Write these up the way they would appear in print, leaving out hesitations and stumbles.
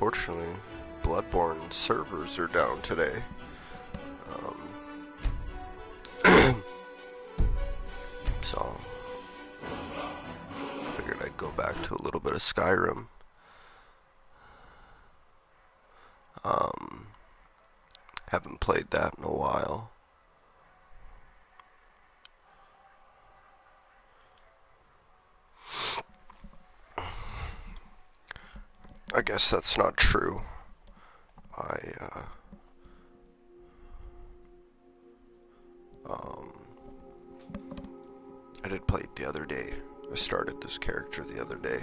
unfortunately, Bloodborne servers are down today. So, figured I'd go back to a little bit of Skyrim. Haven't played that in a while. I guess that's not true. I did play it the other day. I started this character the other day.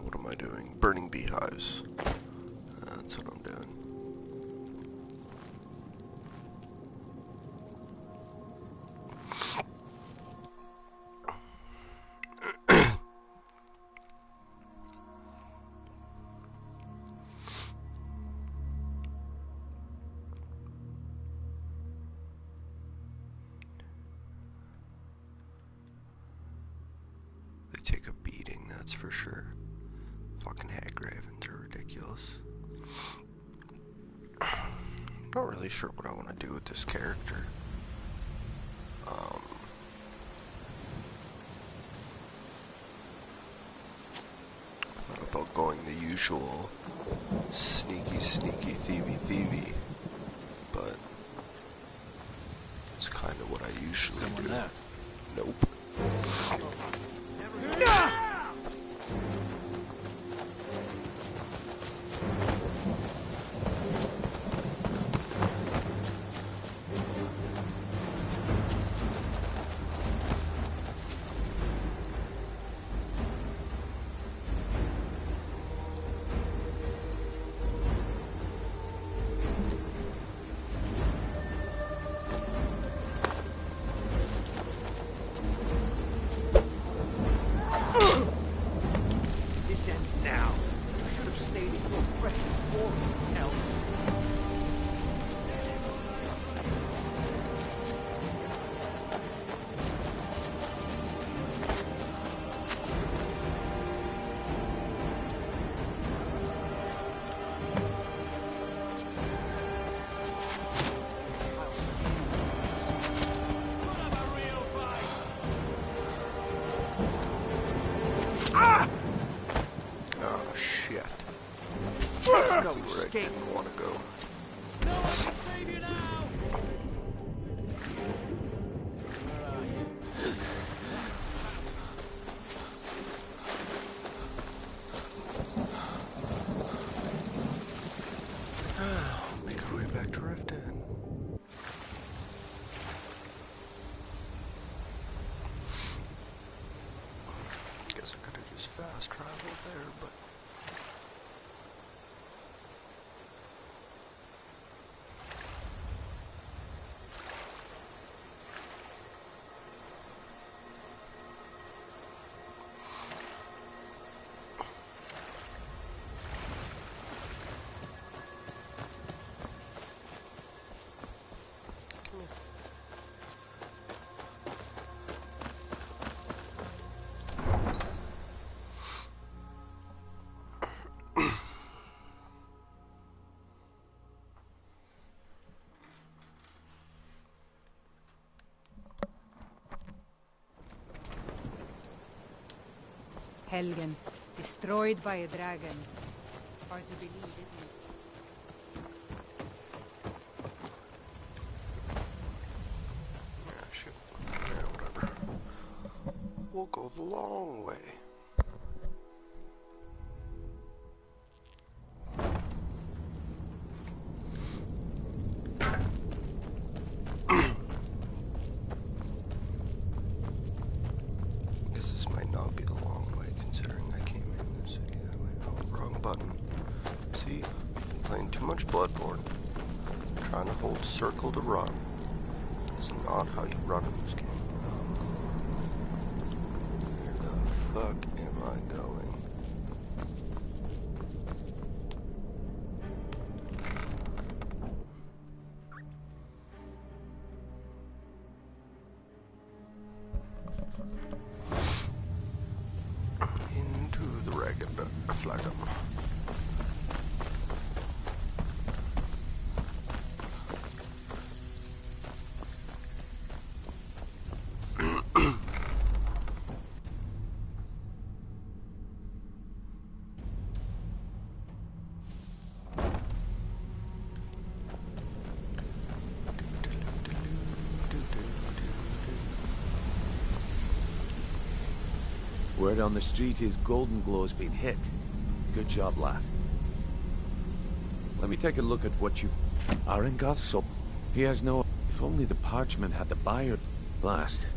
What am I doing? Burning beehives. That's what I'm doing. They take a beating, that's for sure. Fucking Hagravens are ridiculous. Not really sure what I want to do with this character. Thought about going the usual sneaky, thievy, but it's kind of what I usually do. There. Nope. Didn't want to go. No one can save you now. Make our way back to Rift End. Guess I could have just fast traveled there, but. Helgen, destroyed by a dragon. Hard to believe, isn't it? Yeah, shoot. Yeah, whatever. We'll go the long way. This might not be the long way, considering I came in the city that way. Oh, wrong button. See, been playing too much Bloodborne. Trying to hold circle to run. It's not how you run in this game. Where the fuck am I going? flag them. Word on the street is Golden Glow's been hit. Good job, lad. Let me take a look at what you've... Arengot, so... He has no... If only the parchment had the buyer last.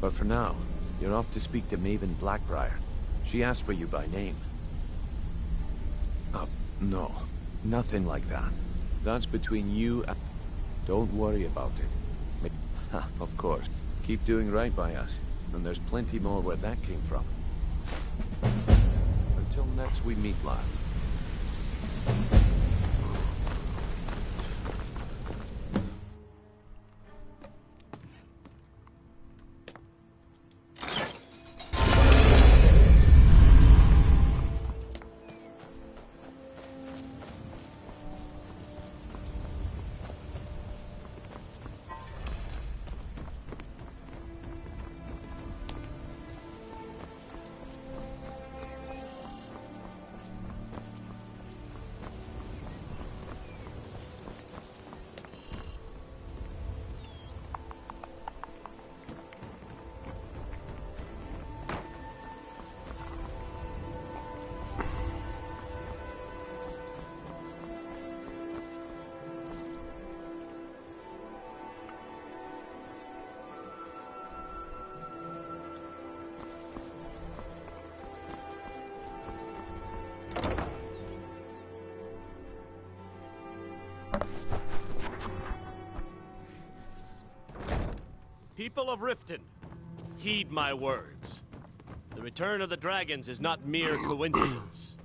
But for now, you're off to speak to Maven Blackbriar. She asked for you by name. No. Nothing like that. That's between you and... Don't worry about it. Of course. Keep doing right by us. And there's plenty more where that came from. Until next we meet, lad. People of Riften, heed my words. The return of the dragons is not mere coincidence.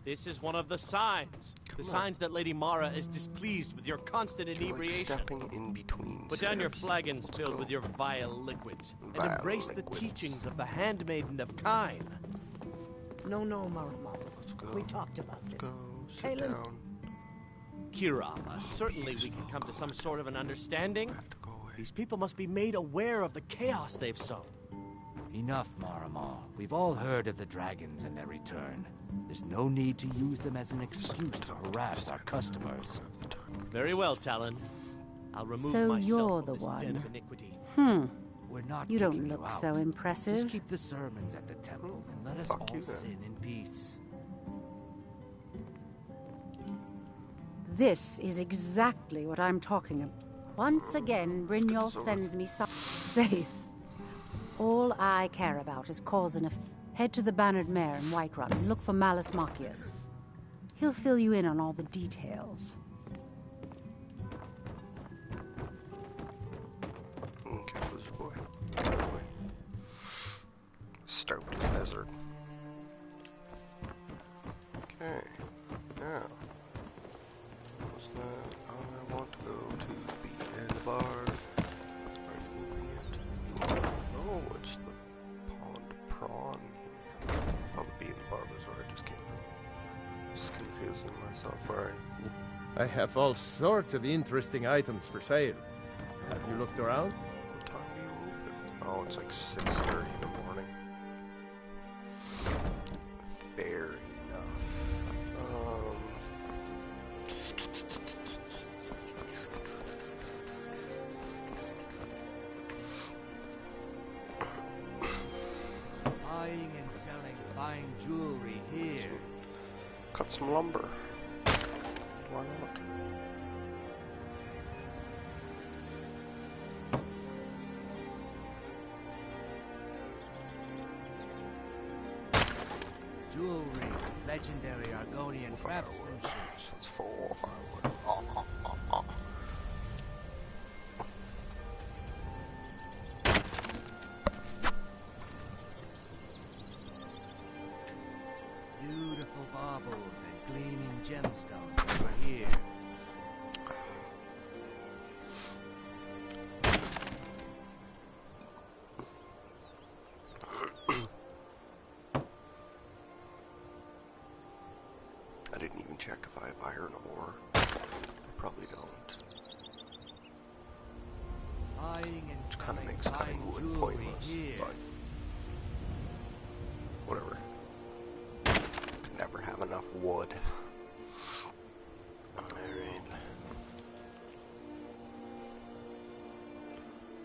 This is one of the signs. The signs that Lady Mara is displeased with your constant inebriation. Stepping in between. Put down your flagons filled with your vile liquids, and embrace the teachings of the Handmaiden of Kine. No, Marama. We talked about this. Sit down. Kira, certainly we can come to some sort of an understanding. These people must be made aware of the chaos they've sown. Enough, Marama. We've all heard of the dragons and their return. There's no need to use them as an excuse to harass our customers. Very well, Talon. I'll remove So myself you're from the this one. den of iniquity. We're not You don't kicking look out. so impressive. Just keep the sermons at the temple and let us all you then. sin in peace. This is exactly what I'm talking about. Once again, Brynjolf sends me some faith. All I care about is cause and effect. Head to the Bannered Mare in Whiterun and look for Malus Macius. He'll fill you in on all the details. Okay, wizard boy. Wizard boy. Stout lizard. Okay, now. What's that? I want to go to the end bar. Are you moving it? Oh, it's the pond prawn here. Oh, the bee and the barb is where I just came from. Just confusing myself. Where I have all sorts of interesting items for sale. Have you looked around? what time do you open? Oh, it's like 6:30 in the morning. Fair enough. Buying and selling fine jewelry here. Cut some lumber. Why not? Jewelry, legendary Argonian craftsmanship. That's 4 or 5 wood. Oh. Beautiful baubles and gleaming gemstones over here. check if I have iron ore. Probably don't. Buying and Which kind of selling makes fine cutting wood jewelry pointless, here. but whatever. Never have enough wood. Alright.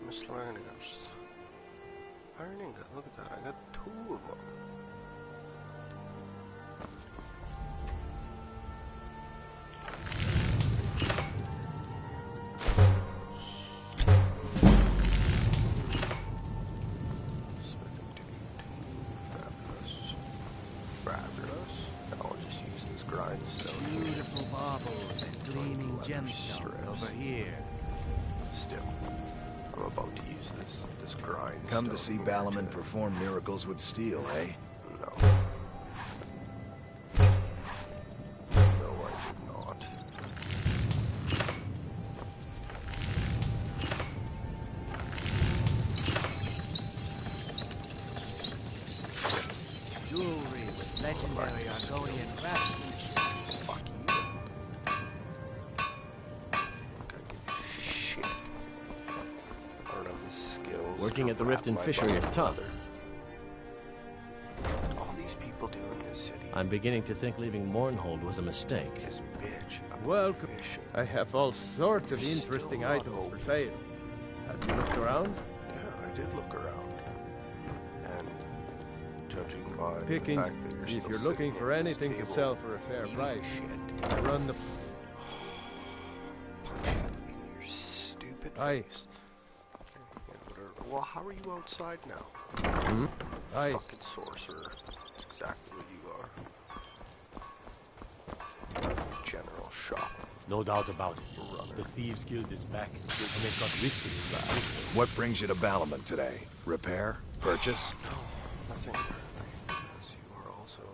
Miscellaneous. Iron ingot, look at that, I got 2 of them. Beautiful baubles and gleaming gemstones over here. Still, I'm about to use this grind. Come to see Balaman perform miracles with steel, eh? No. No, I did not. Jewelry with legendary Argonian craftsmanship. Fuck you. Shit. I don't have the skills. Working at the Rift and My Fishery is tough. brother. All these people do in this city. I'm beginning to think leaving Mournhold was a mistake. This bitch. about Welcome. fishing. I have all sorts of Still interesting not items for open. sale. Have you looked around? Yeah, I did look around. And judging by Pickings, the fact that you're if still you're looking sitting for at this anything to table sell for a fair eating price, shit, I run the... punch you in your stupid Aye. face. Yeah, whatever. Well, how are you outside now? Aye. Fucking sorcerer. That's exactly what you are. General shop. No doubt about it. The Thieves Guild is back, and they've got risky back. What brings you to Balaman today? Repair? Purchase? Nothing currently, because you are also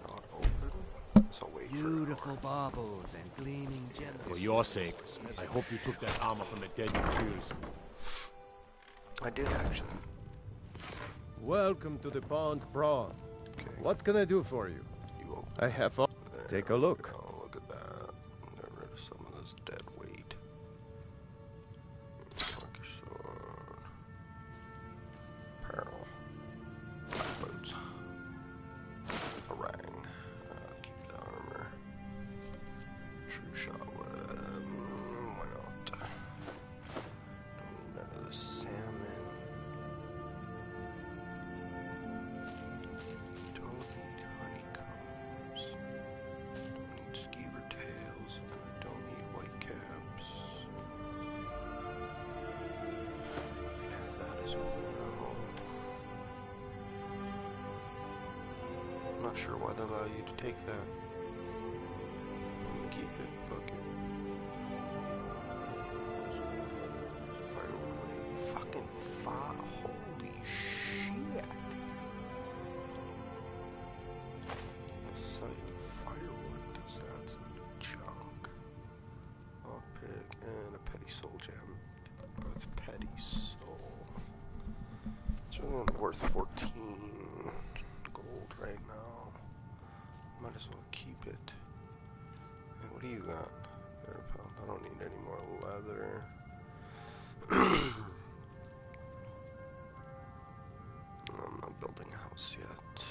not open. So wait for an Beautiful hour. baubles and gleaming gemstones. For your sake, I hope you took that armor from the dead Imperials. I did actually. Welcome to the Pond Prawn. Okay. What can I do for you? You open. I have all... Take a look. Oh, look at that. Get rid of some of this dead weight. Lucky sword. Apparel. Boots. Orang. Keep the armor. True shot. Why not? Don't need none of the salmon. Don't need honeycombs. Don't need skeever tails. Don't need white caps. Can have that as well. I'm not sure why they allow you to take that. Keep it. Fuck it. Firewood. Fucking holy shit. Let's sell you the firewood, because that's junk. Lockpick and a petty soul gem. With petty soul. It's only worth 14 gold right now. Might as well keep it. Hey, what do you got? There, pal. I don't need any more leather. I'm not building a house yet.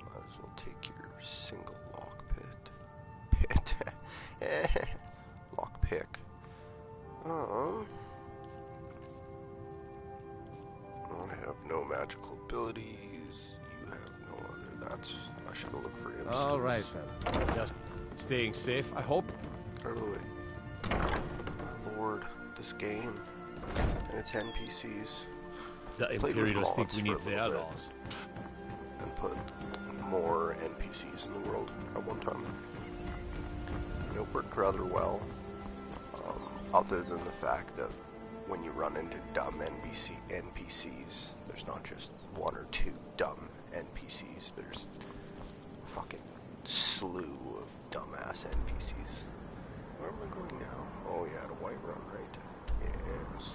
Might as well take your single lock pick. I have no magical abilities. You have no other. I should have looked for him. All right, then. Just staying safe, I hope. Out of the way. My lord, this game and its NPCs. The Played with Imperials think mods we for need a little their bit. laws. And put more NPCs in the world at one time. It worked rather well, other than the fact that when you run into dumb NPCs, there's not just one or two dumb NPCs, there's a fucking slew of dumbass NPCs. Where am I going now? Oh yeah, to Whiterun, right? Yes.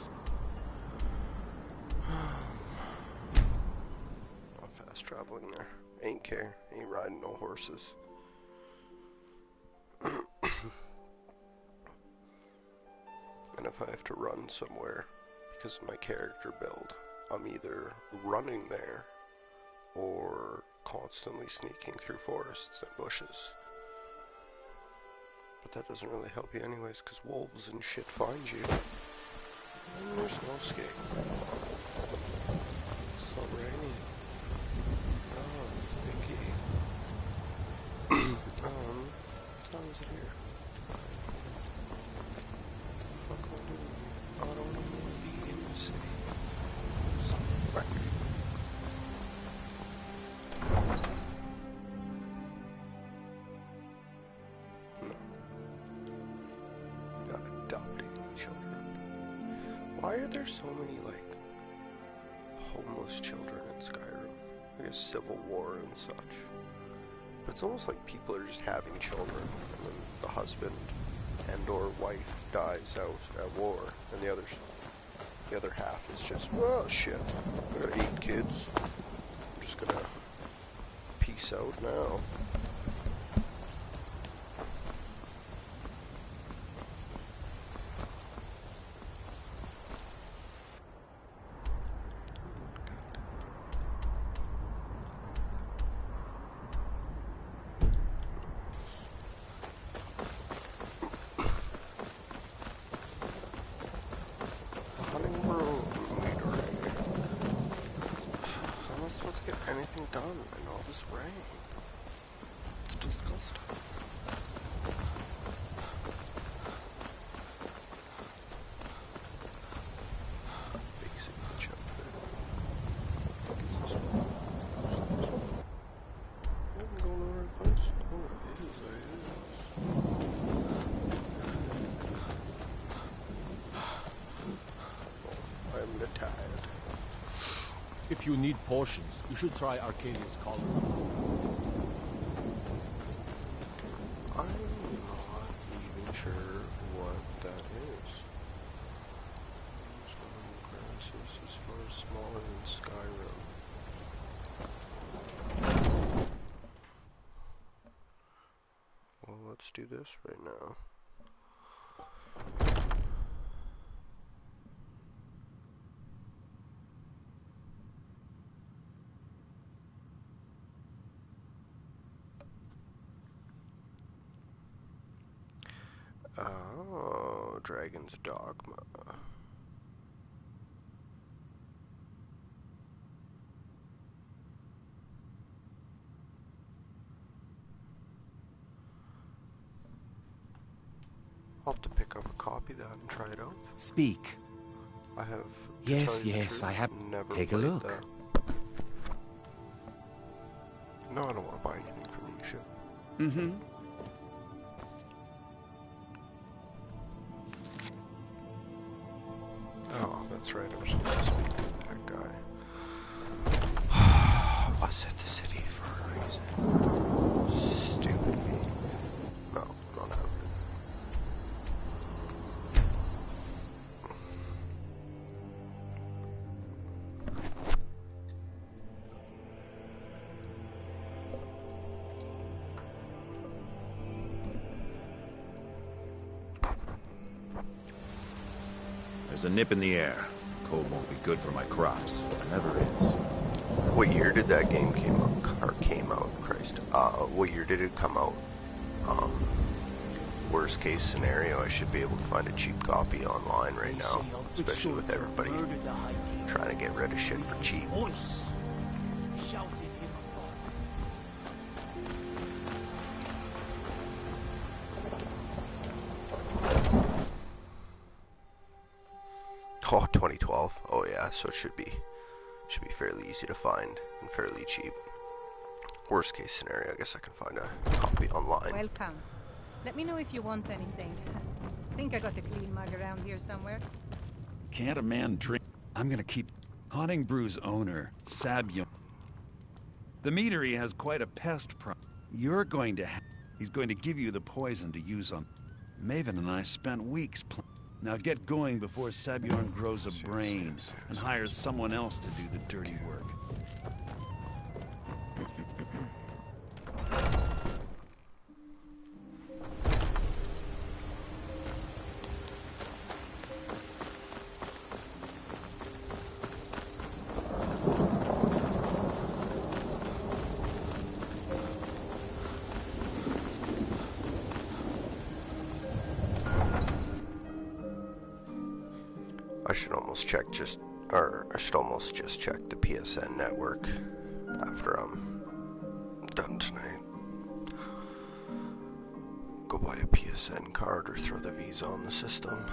I'll fast travel traveling there. Ain't care. Ain't riding no horses. And if I have to run somewhere because of my character build, I'm either running there or constantly sneaking through forests and bushes. But that doesn't really help you anyways, because wolves and shit find you. And there's no escape. It's so rainy. Oh, Vicky. What time is it here? What the fuck am I doing? I don't want to be in the city. Right. Why are there so many, like, homeless children in Skyrim? I guess civil war and such. But it's almost like people are just having children, and then the husband and or wife dies out at war, and the other half is just, well, shit, I got 8 kids. I'm just gonna peace out now. Anything done in all this rain? It's disgusting. Basic witch outfit. I'm going to the right place. Oh, it is. Oh, I'm tired. If you need potions, you should try Arcadia's collar. I'm not even sure what that is. Grasses as far as smaller than Skyrim. Well, let's do this right now. Oh, Dragon's Dogma. I'll have to pick up a copy of that and try it out. Speak. I have. Yes, I have. Never Take a look. That. No, I don't want to buy anything from you, shit. Mm-hmm. Oh, that's right. I'm supposed to speak to that guy. I set the city for a reason. Stupid me. No, not happening. There's a nip in the air. Cold won't be good for my crops. It never is. What year did that game came out? Christ. What year did it come out? Worst case scenario, I should be able to find a cheap copy online right now, especially with everybody trying to get rid of shit for cheap. Oh, 2012. Oh yeah, so it should be fairly easy to find and fairly cheap. Worst case scenario, I guess I can find a copy online. Welcome. Let me know if you want anything. I think I got a clean mug around here somewhere. Can't a man drink? I'm gonna keep Haunting Brew's owner, Sabion. The meadery has quite a pest problem. You're going to he's going to give you the poison to use on. Maven and I spent weeks Now get going before Sabiorn grows a brain and hires someone else to do the dirty work. I should almost check I should almost just check the PSN network after I'm done tonight. Go buy a PSN card or throw the Visa on the system.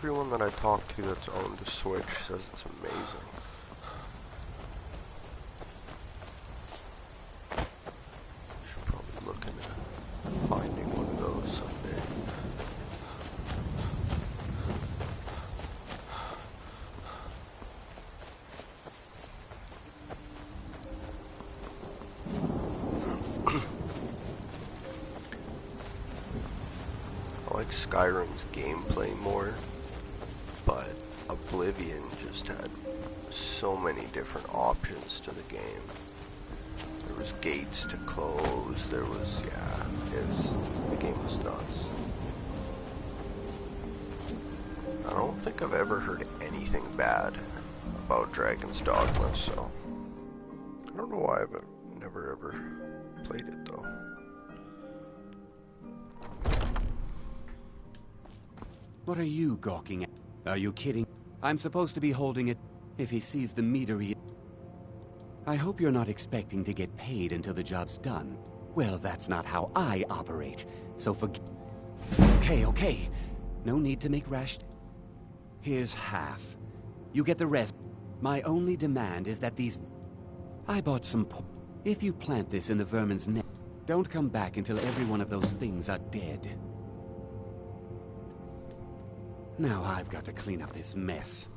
Everyone that I talk to that's owned a Switch says it's amazing. Should probably look into finding one of those someday. I like Skyrim's gameplay more. But Oblivion just had so many different options to the game. There was gates to close, there was, the game was nuts. I don't think I've ever heard anything bad about Dragon's Dogma, so I don't know why I've never ever played it though. What are you gawking at? Are you kidding? I'm supposed to be holding it. If he sees the meter, I hope you're not expecting to get paid until the job's done. Well, that's not how I operate. So Okay. No need to make rash. Here's half. You get the rest. My only demand is that I bought some If you plant this in the vermin's nest, don't come back until every one of those things are dead. Now I've got to clean up this mess.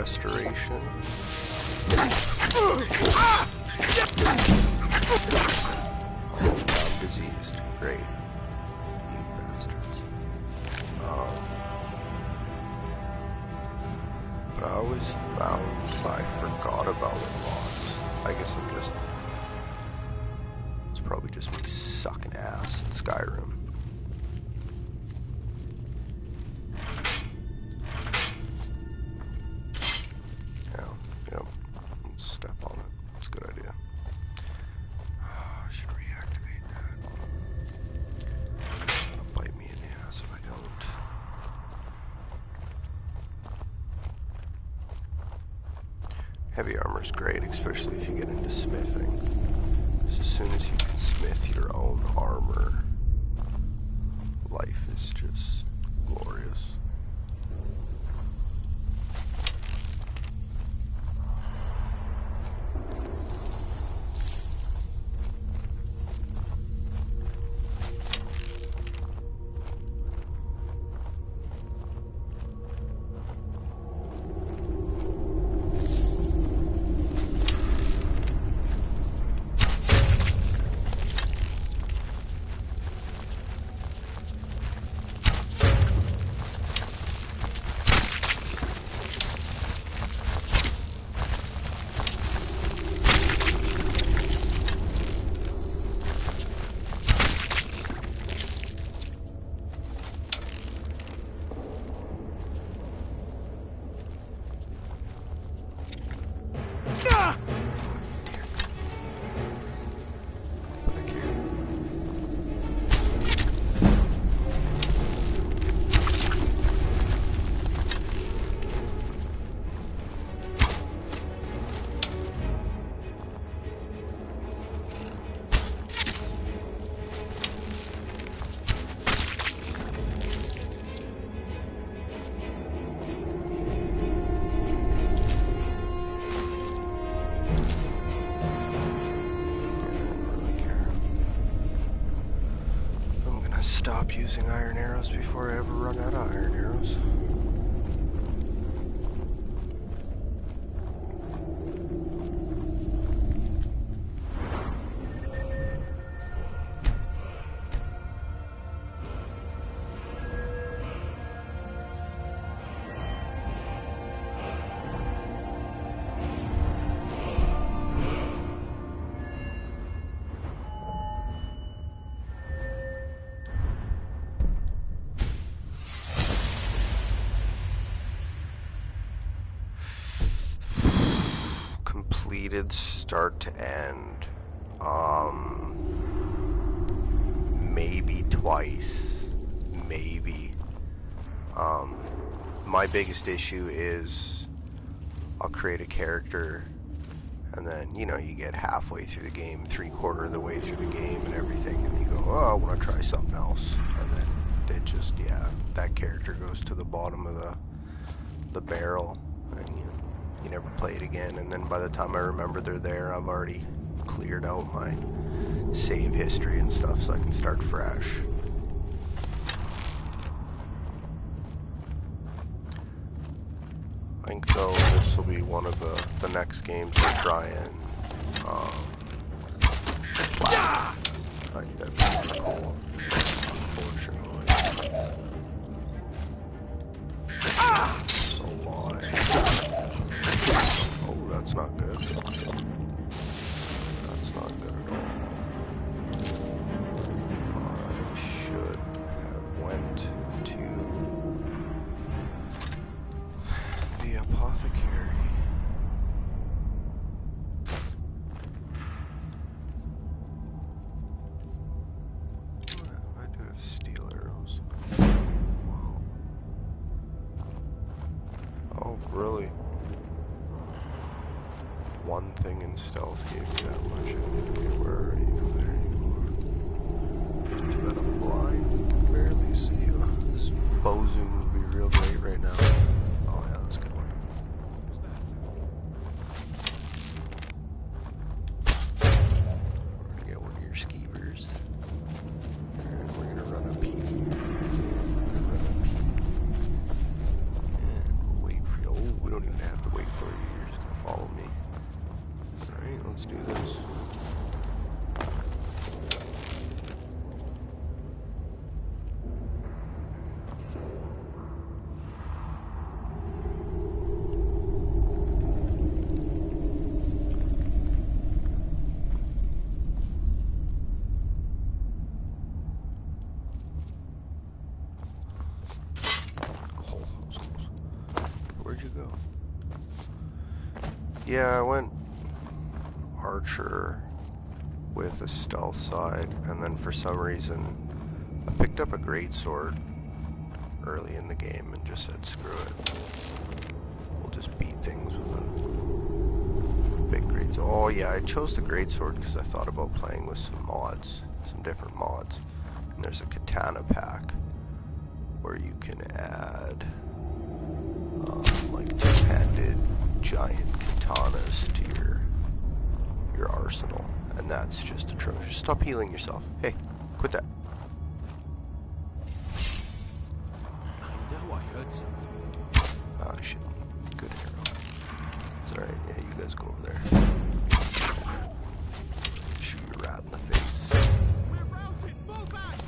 restoration. Oh, I'm diseased. Great. You bastards. But I always found I forgot about loss. I guess it's probably just me sucking ass in Skyrim. Yep. Let's step on it. It's a good idea. I should reactivate that. It'll bite me in the ass if I don't. Heavy armor is great, especially if you get into smithing. As soon as you can smith your own armor, life is just glorious. Stop using iron arrows before I ever run out of iron arrows. Completed start to end. Maybe twice. Maybe. My biggest issue is I'll create a character and then, you know, you get halfway through the game, 3/4 of the way through the game and everything, and you go, oh, I want to try something else. And then it just, yeah, that character goes to the bottom of the barrel, and you never play it again. And then by the time I remember they're there, I've already cleared out my save history and stuff, so I can start fresh. I think though this will be one of the next games to try and I think that'd be pretty cool. Unfortunately. A lot. Oh, that's not good. That's not good at all. I should have went to the apothecary. I do have steel arrows. Wow. Oh, really? One thing in stealth gave me that much. Okay, where are you? There you are. Too bad I'm blind. I can barely see you. This bow zoom would be real great right now. Oh yeah, that's a good one. We're gonna get one of your skeevers. And we're gonna run up here. And we'll wait for you. Oh, we don't even have to wait for you. You're just gonna follow me. Alright, let's do this. Oh, that was close. Where'd you go? Yeah, I went archer with a stealth side, and then for some reason I picked up a greatsword early in the game and just said screw it, we'll just beat things with big great. Oh yeah, I chose the greatsword because I thought about playing with some mods, some different mods. And there's a katana pack where you can add like two-handed giant katanas to your arsenal, and that's just atrocious. Stop healing yourself. Hey, quit that. I know I heard something. Ah, shit. Good arrow. It's alright, yeah, you guys go over there. Shoot your rat in the face. We're routed! Fall back!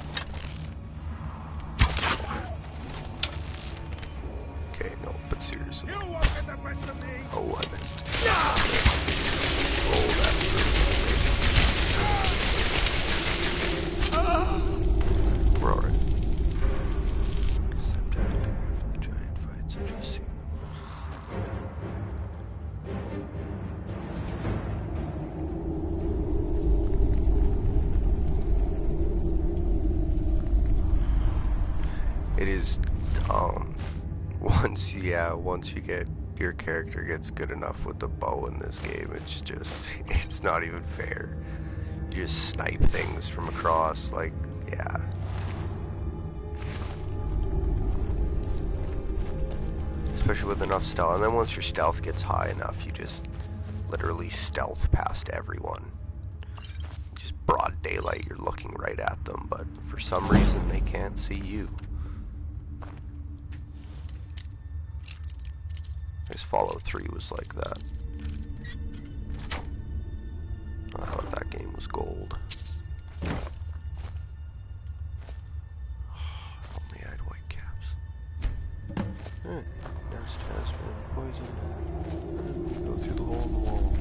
Okay, no, but seriously. You won't get the best of me! Oh, I missed. Oh, that's good. We're alright. Except active for the giant fights I just seen. It is, once you get, your character gets good enough with the bow in this game, it's just, it's not even fair. You just snipe things from across, like, yeah. Especially with enough stealth, and then once your stealth gets high enough, you just literally stealth past everyone. Just broad daylight, you're looking right at them, but for some reason they can't see you. I guess Fallout 3 was like that. I thought that game was gold. Only I had white caps. Nest has been poisoned. Go through the hole in the wall.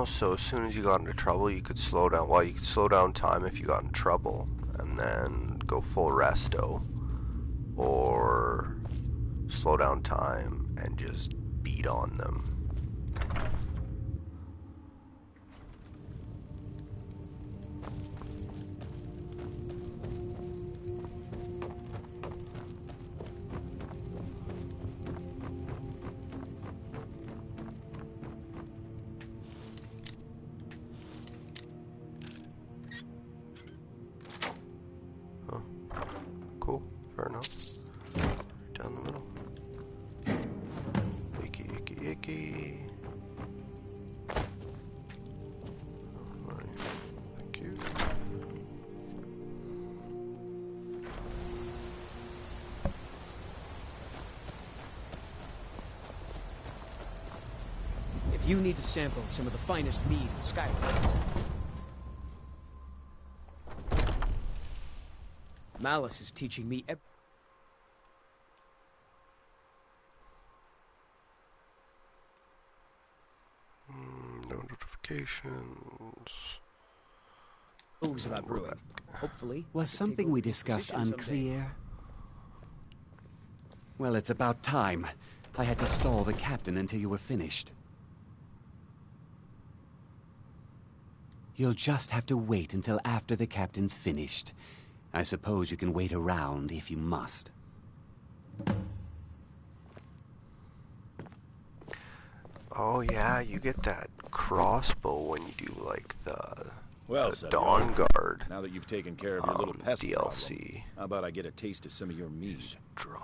So as soon as you got into trouble, you could slow down. Well, you could slow down time if you got in trouble, and then go full resto, or slow down time and just beat on them. Cool, fair enough. Down the middle. Icky, icky, icky. Alright, thank you. If you need to sample some of the finest mead in Skyrim, Malice is teaching me No notifications. Who's about brewing. Hopefully. Was something we discussed unclear? Well, it's about time. I had to stall the captain until you were finished. You'll just have to wait until after the captain's finished. I suppose you can wait around if you must. Oh yeah, you get that crossbow when you do like the Savior, Dawn Guard. Now that you've taken care of your little pest DLC. problem, how about I get a taste of some of your mead? Drawn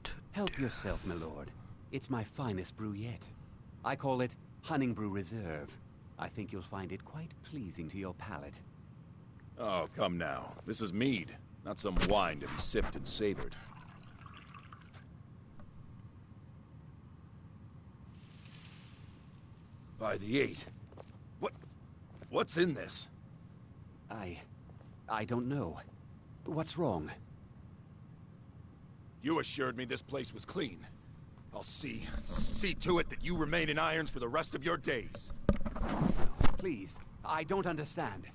to Help yourself, my lord. It's my finest brew yet. I call it Honningbrew Reserve. I think you'll find it quite pleasing to your palate. Oh, come now. This is mead, not some wine to be sipped and savored. By the 8. What's in this? I don't know. What's wrong? You assured me this place was clean. I'll see to it that you remain in irons for the rest of your days. Please, I don't understand.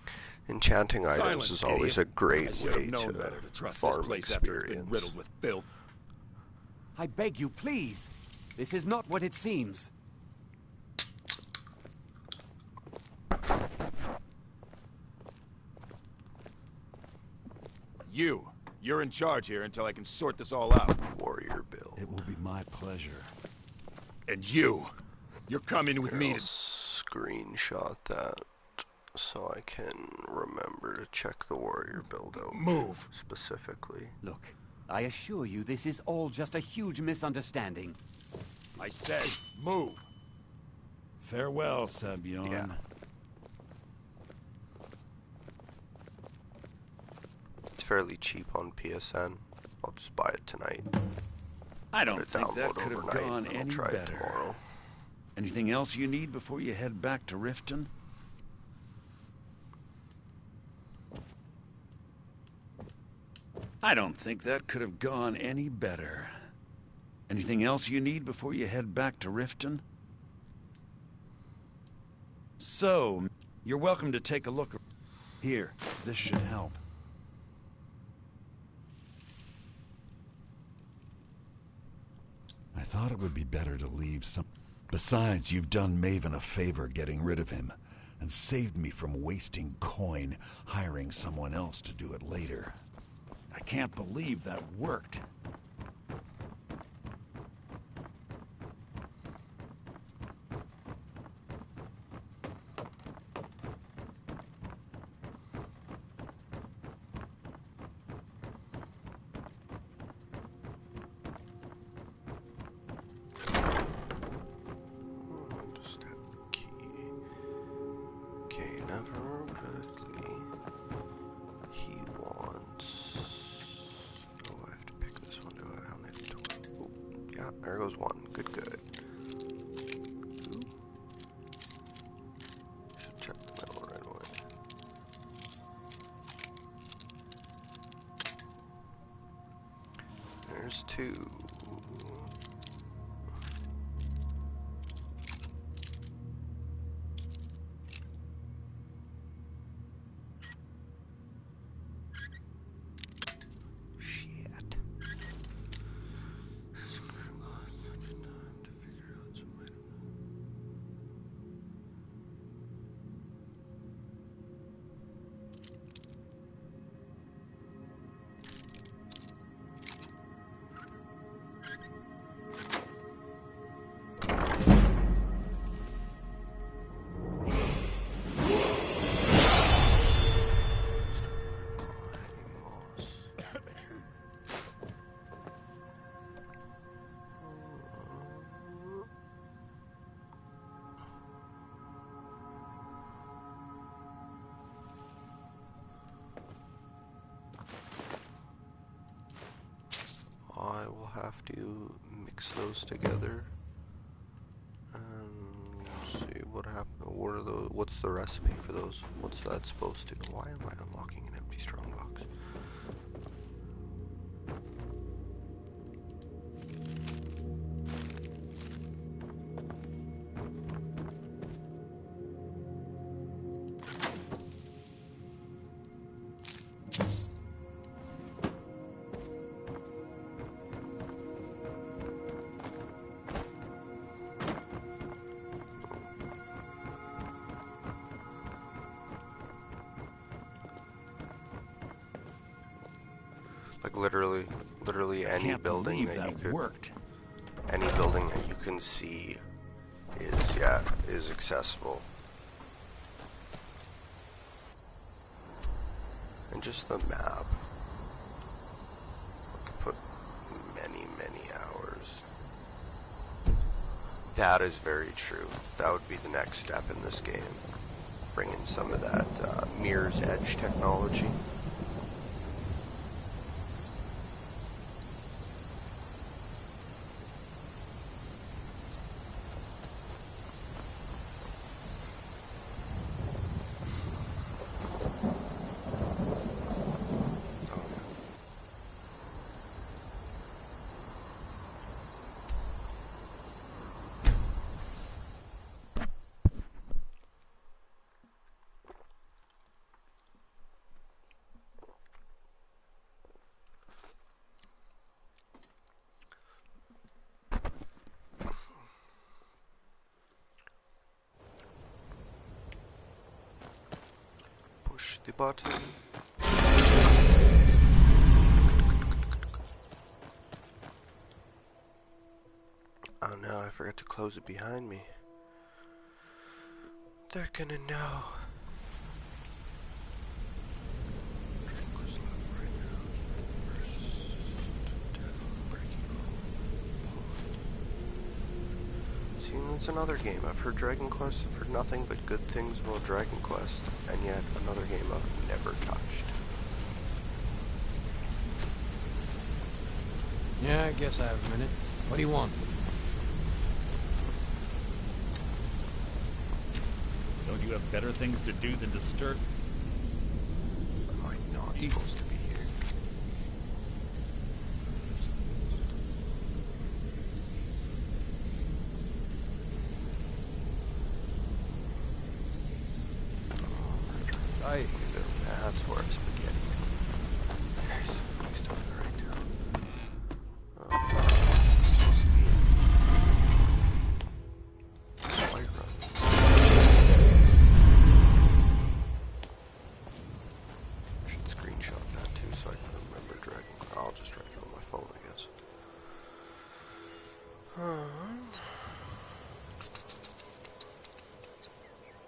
Enchanting items Silence, is always idiot. a great I should way have known to better to trust farm this place after it's been experience. riddled with filth. I beg you, please. This is not what it seems. You're in charge here until I can sort this all out. Warrior build. It will be my pleasure. And you're coming with me I'll to... screenshot that so I can remember to check the warrior build out. Move. Specifically. Look, I assure you this is all just a huge misunderstanding. I said, move. Farewell, Sabion. Yeah. It's fairly cheap on PSN. I'll just buy it tonight. I don't think that could have gone any try it better. tomorrow. Anything else you need before you head back to Riften? I don't think that could have gone any better. Anything else you need before you head back to Riften? So, you're welcome to take a look. Here, this should help. I thought it would be better to leave some... Besides, you've done Maven a favor getting rid of him, and saved me from wasting coin hiring someone else to do it later. I can't believe that worked. Just have the key. Okay, never correctly. He wants... Oh, I have to pick this one, do I? Only have to... Oh, yeah, there goes one. Good, good. Ooh. Should check the middle right away. There's two. I will have to mix those together and see what happened. What are those? What's the recipe for those? What's that supposed to? Why am I unlocking an empty strongbox? Like literally any building that you could, any building that you can see is accessible. And just the map, I could put many hours. That is very true. That would be the next step in this game. Bring in some of that Mirror's Edge technology. Push the button. forgot to close it behind me. They're gonna know. See, that's another game. I've heard Dragon Quest, I've heard nothing but good things about Dragon Quest, and yet another game I've never touched. Yeah, I guess I have a minute. What do you want? Don't you have better things to do than disturb? Am I not supposed to be here? Aye. That's where I'm spaghetti. He's doing it right now.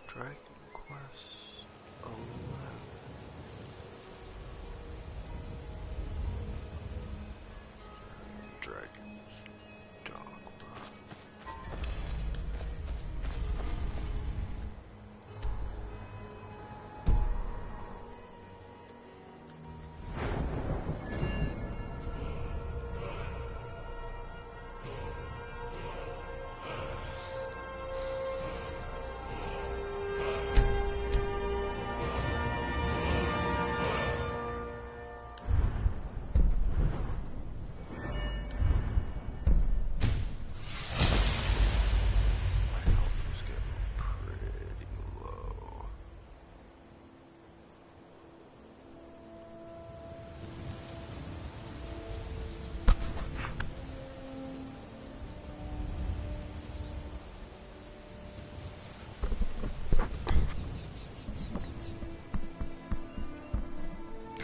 Dragon Quest 11. Dragon's Dogma.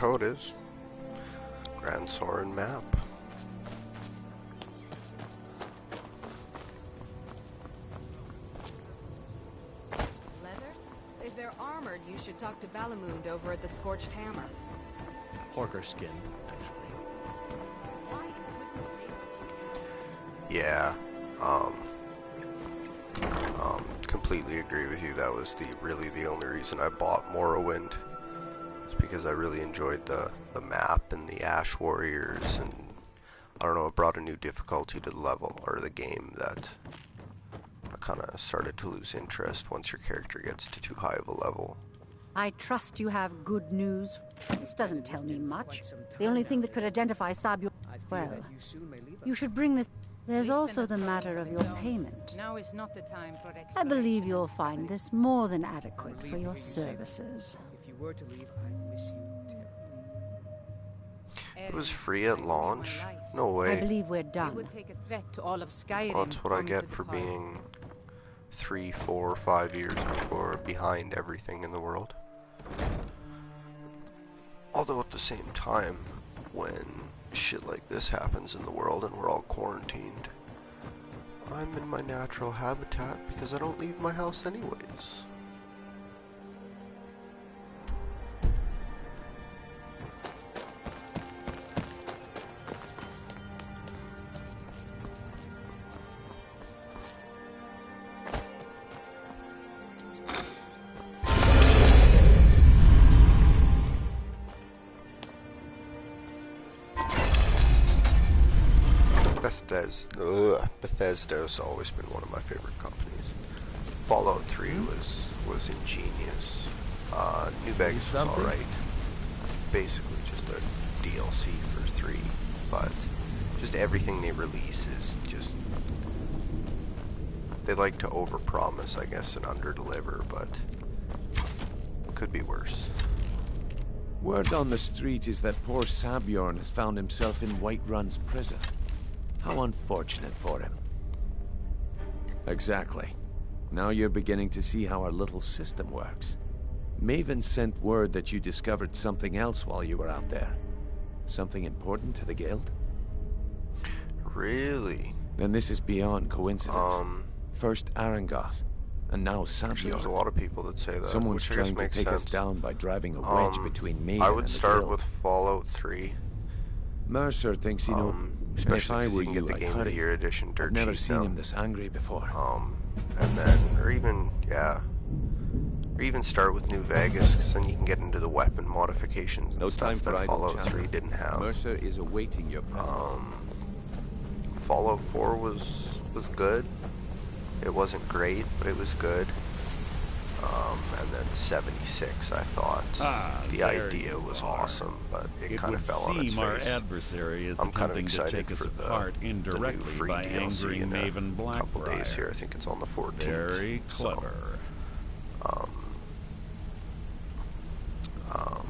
Oh, it is. Grand Soren map. Leather? If they're armored, you should talk to Balamund over at the Scorched Hammer. Porker skin, actually. Yeah. Completely agree with you. That was really the only reason I bought Morrowind. It's because I really enjoyed the map and the Ash Warriors, and I don't know, it brought a new difficulty to the level, or the game, that I kind of started to lose interest once your character gets to too high of a level. I trust you have good news. This doesn't tell me much. The only thing that could identify Sabio... Well, you should bring this... There's also the matter of your payment. Now is not the time for I believe you'll find this more than adequate for your services. If you were to leave, I'd miss you terribly. It was free at launch? No way. I believe we're done. It would take a threat to all of Skyrim. Well, that's what I get for being 3, 4, 5 years behind everything in the world. Although at the same time, when shit like this happens in the world and we're all quarantined, I'm in my natural habitat because I don't leave my house anyways. Bethesda's always been one of my favorite companies. Fallout 3 was ingenious. New Vegas was alright. Basically just a DLC for 3, but just everything they release is just... They like to overpromise, I guess, and underdeliver, but could be worse. Word on the street is that poor Sabjorn has found himself in Whiterun's prison. How unfortunate for him. Exactly. Now you're beginning to see how our little system works. Maven sent word that you discovered something else while you were out there. Something important to the guild? Really? then this is beyond coincidence. First Arangoth, and now Sabior. There's a lot of people that say that. Someone's which I guess trying to makes take sense. us down by driving a wedge between Maven I would and the start guild. with Fallout 3. Mercer thinks he knows. And if I were you, can get the I'd Game of the hurry. Year edition dirt I've never cheap seen now. him this angry before. And then, or even start with New Vegas, because then you can get into the weapon modifications and stuff that Fallout 3 didn't have. Mercer is awaiting your presence. Fallout 4 was good. It wasn't great, but it was good. And then 76, I thought the idea was awesome, but it kind of fell on its face. Our adversary is I'm kind of attempting to excited take us for the apart new indirectly free by DLC angering in Maven a couple days Blackbriar. here. I think it's on the 14th. Very clever.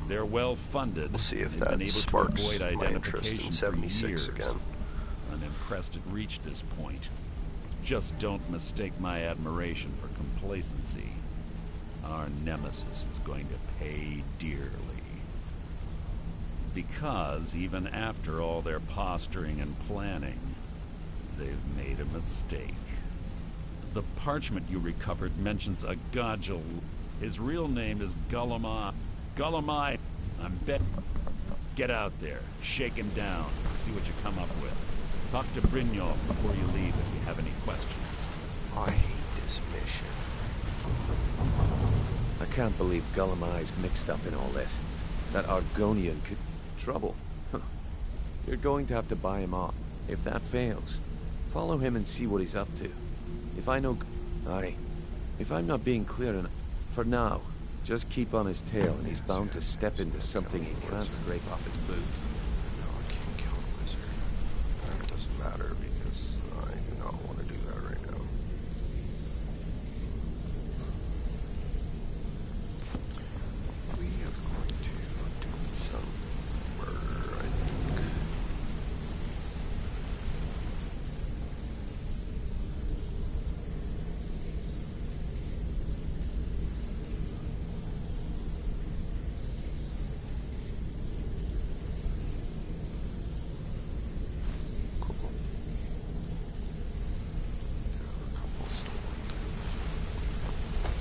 They're well funded. We'll see if They've that been able sparks to avoid my interest in identification 76 for years. again. I'm impressed it reached this point. Just don't mistake my admiration for complacency. Our nemesis is going to pay dearly. Because even after all their posturing and planning, they've made a mistake. The parchment you recovered mentions a Gajal. His real name is Gullumai. Gullumai, I'm bet. Get out there, shake him down, and see what you come up with. Talk to Brynjolf before you leave if you have any questions. I hate this mission. I can't believe Gullumai's mixed up in all this. That Argonian could... Trouble. Huh. You're going to have to buy him off. If that fails, follow him and see what he's up to. If I know... If I'm not being clear enough... For now, just keep on his tail and he's bound to step into something he can't scrape off his boot. No, I can't kill a wizard. That doesn't matter because I do not want to do that right now. We are going to do some murder, I think.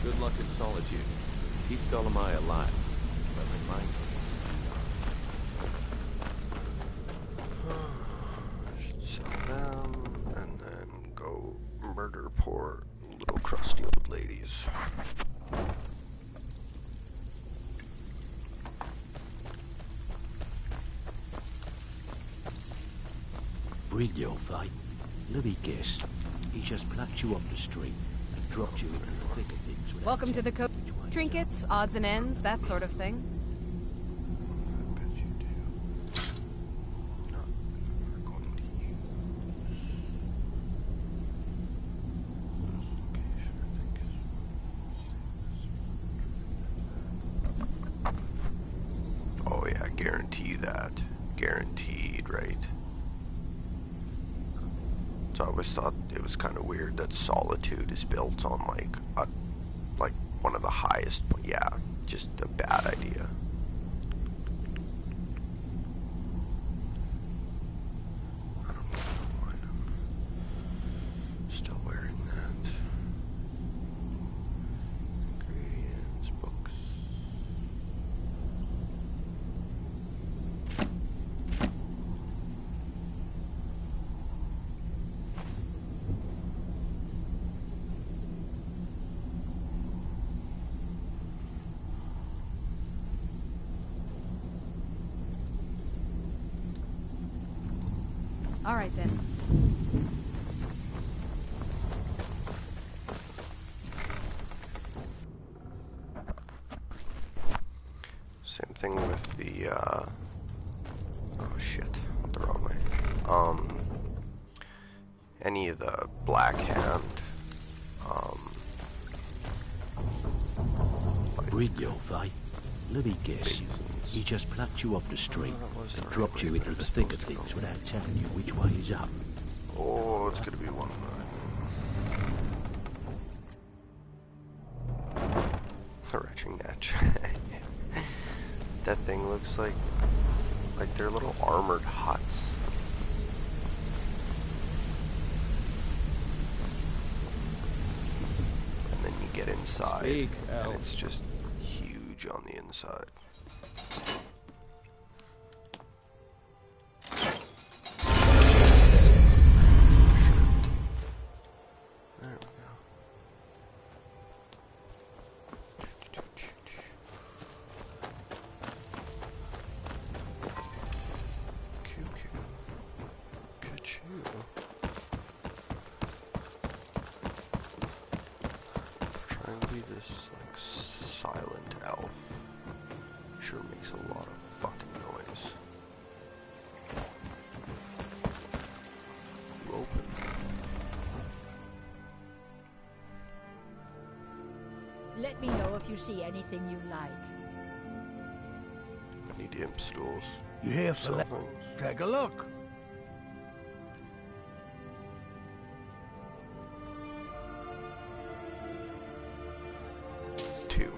Good luck in solitude. Keep Gullumai alive. But remind Should sell them and then go murder poor little crusty old ladies. Brynjolf, eh? Let me guess. He just plucked you off the street and dropped you into the thick of things without Welcome to the checking which way trinkets, odds and ends, that sort of thing. I bet you do. Not ever going to use oh yeah, guarantee that. Guaranteed, right? So I always thought it was kind of weird that Solitude is built on like one of the highest, yeah, just a bad idea. I don't know why I'm still wearing that. Ingredients, books. All right then. Same thing with the, oh shit, went the wrong way. Any of the Black Hand, Brynjolf, eh? Let me guess. He just plucked you off the street and dropped you into the thick of things without telling you which way is up. oh, it's gonna be one of the retching match. That thing looks like they're little armored huts. inside, and it's just huge on the inside. Let me know if you see anything you like. Need imp stools. You here for that? Take a look. Two.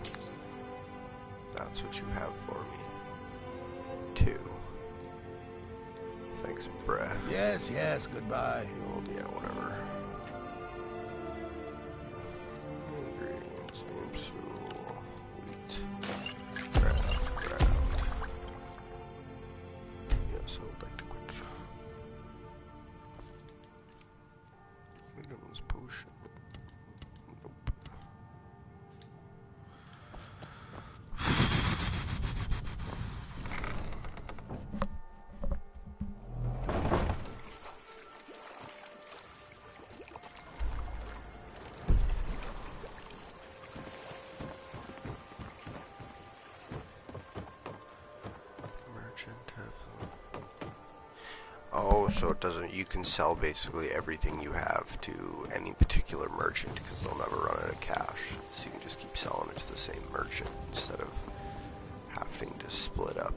That's what you have for me. Two. Thanks, bruh. Yes, yes, goodbye. Old, yeah, whatever. Ingredients, imp stool, wheat, craft. Yes, I would like to quit. Items, potion. Nope. Oh, so it doesn't, you can sell basically everything you have to any particular merchant because they'll never run out of cash. So you can just keep selling it to the same merchant instead of having to split up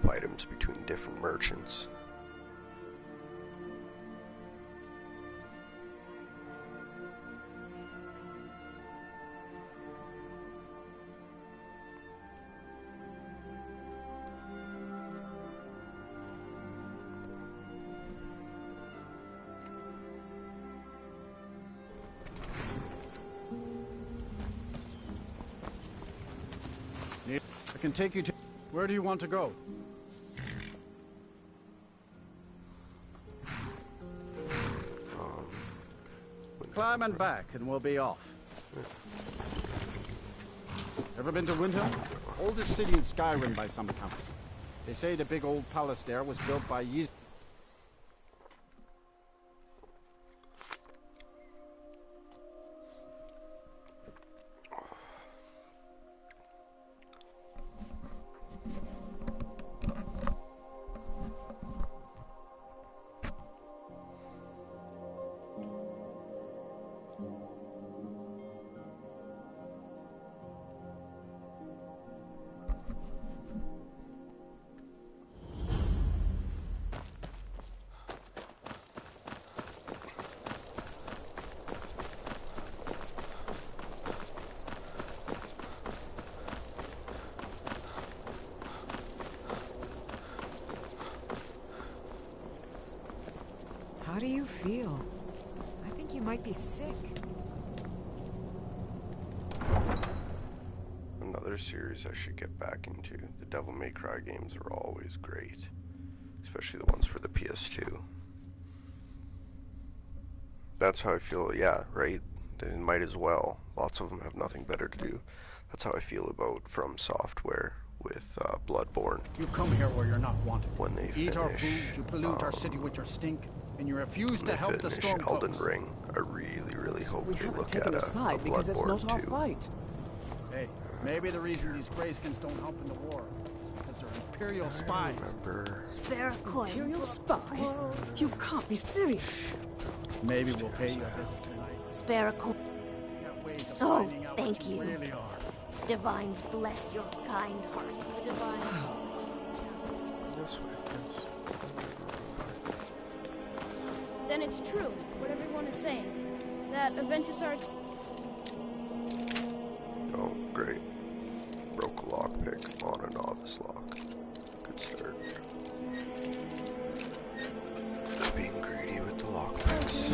items between different merchants. I can take you to... Where do you want to go? Climb and back, and we'll be off. Ever been to Windhelm? Oldest city in Skyrim by some account. They say the big old palace there was built by Yiz... How do you feel? I think you might be sick. Another series I should get back into. The Devil May Cry games are always great, especially the ones for the PS2. That's how I feel, yeah, right? They might as well. Lots of them have nothing better to do. That's how I feel about From Software with Bloodborne. You come here where you're not wanted. When they eat finish, our food, you pollute our city with your stink, and you refuse to help the storm. Elden Ring, I really hope We they haven't look taken at a side because it's Bloodborne not our 2. fight. Hey, maybe the reason these Greyskins don't help in the war is because they're Imperial spies. Spare a coin. Imperial spies? You can't be serious. Maybe we'll pay you a visit tonight. Spare a coin. Oh, thank you. Really are. Divines bless your kind heart. The divines. This way, Then it's true, what everyone is saying. That Aventus are... Oh, great. Broke a lockpick on a novice lock. Good start. Just being greedy with the lockpicks.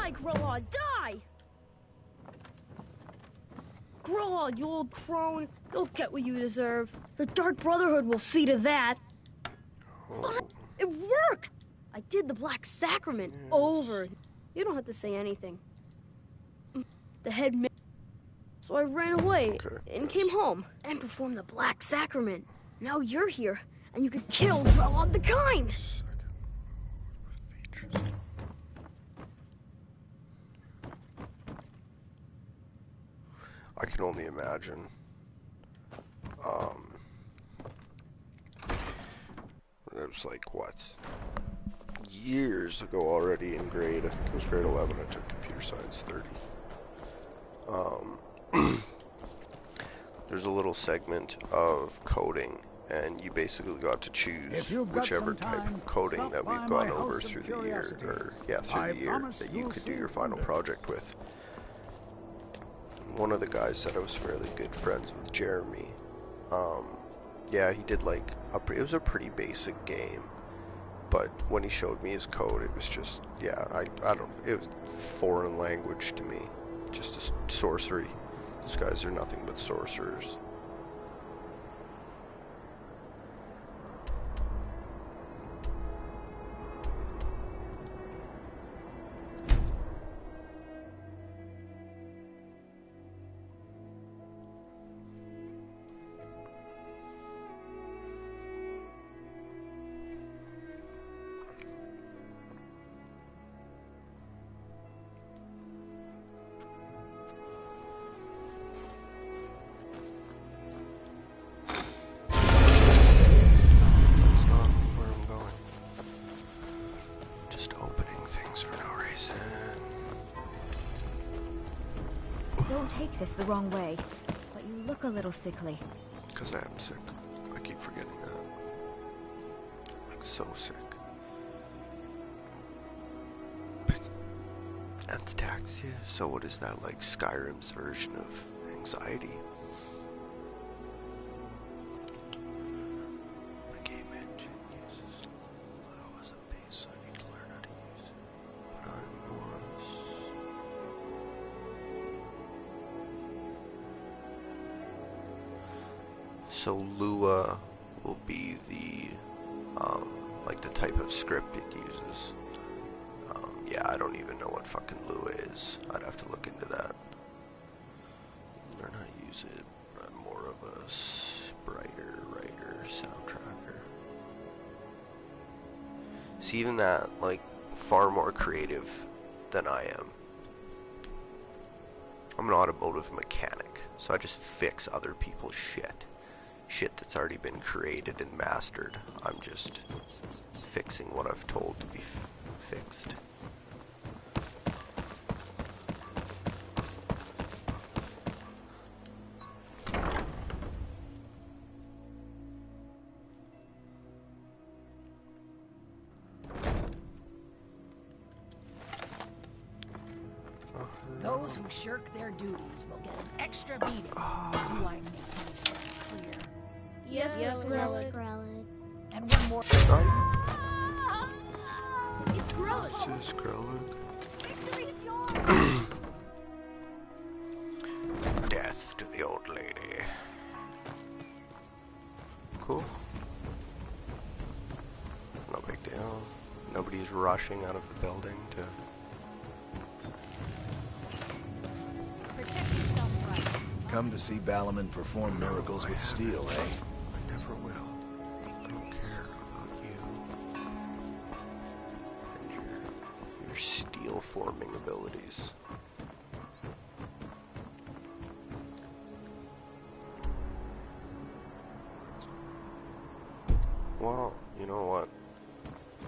Die, Grillhog, die! Grillhog, you old crone. You'll get what you deserve. The Dark Brotherhood will see to that. It worked! I did the Black Sacrament over. You don't have to say anything. The head man. So I ran away and came home and performed the Black Sacrament. Now you're here, and you can kill Grillhog the Kind! I can only imagine. It was like, what? Years ago already in grade, I think it was grade 11, I took computer science 30. There's a little segment of coding, and you basically got to choose whichever type of coding that we've gone over through the year, or through the year, that you could do your final project with. One of the guys said I was fairly good friends with Jeremy. Yeah, he did like it was a pretty basic game, but when he showed me his code, it was just, yeah, it was foreign language to me, just a sorcery. These guys are nothing but sorcerers. Don't take this the wrong way, but you look a little sickly. Because I am sick. I keep forgetting that. Like, so sick. Ataxia? So what is that, like Skyrim's version of anxiety? The game engine uses Lua as a base, so I need to learn how to use it. But I'm more of a So Lua will be the, like the type of script it uses. Yeah, I don't even know what fucking Lua is. I'd have to look into that. Learn how to use it. I'm more of a writer, soundtracker. See, even that, like, far more creative than I am. I'm an automotive mechanic, so I just fix other people's shit. Shit that's already been created and mastered. I'm just fixing what I've told to be fixed. Those who shirk their duties will get an extra beating. Do I make myself clear? Yes, Skrellig. And one more. It's This is Skrellig. Death to the old lady. Cool. No big deal. Nobody's rushing out of the building to... Come to see Balamund perform miracles with steel, eh? I never will. I don't care about you. And your steel forming abilities. Well, you know what?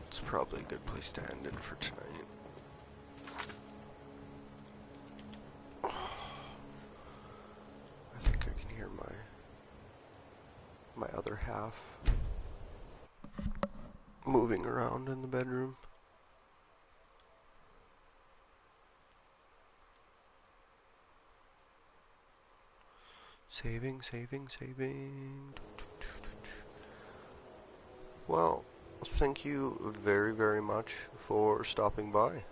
It's probably a good place to end it for tonight. My other half moving around in the bedroom. Saving. Well, thank you very, very much for stopping by.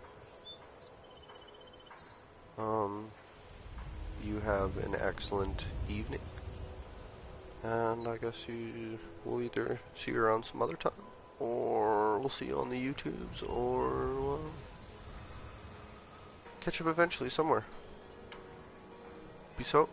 you have an excellent evening. And I guess you will either see you around some other time, or we'll see you on the YouTubes, or catch up eventually somewhere. Peace out.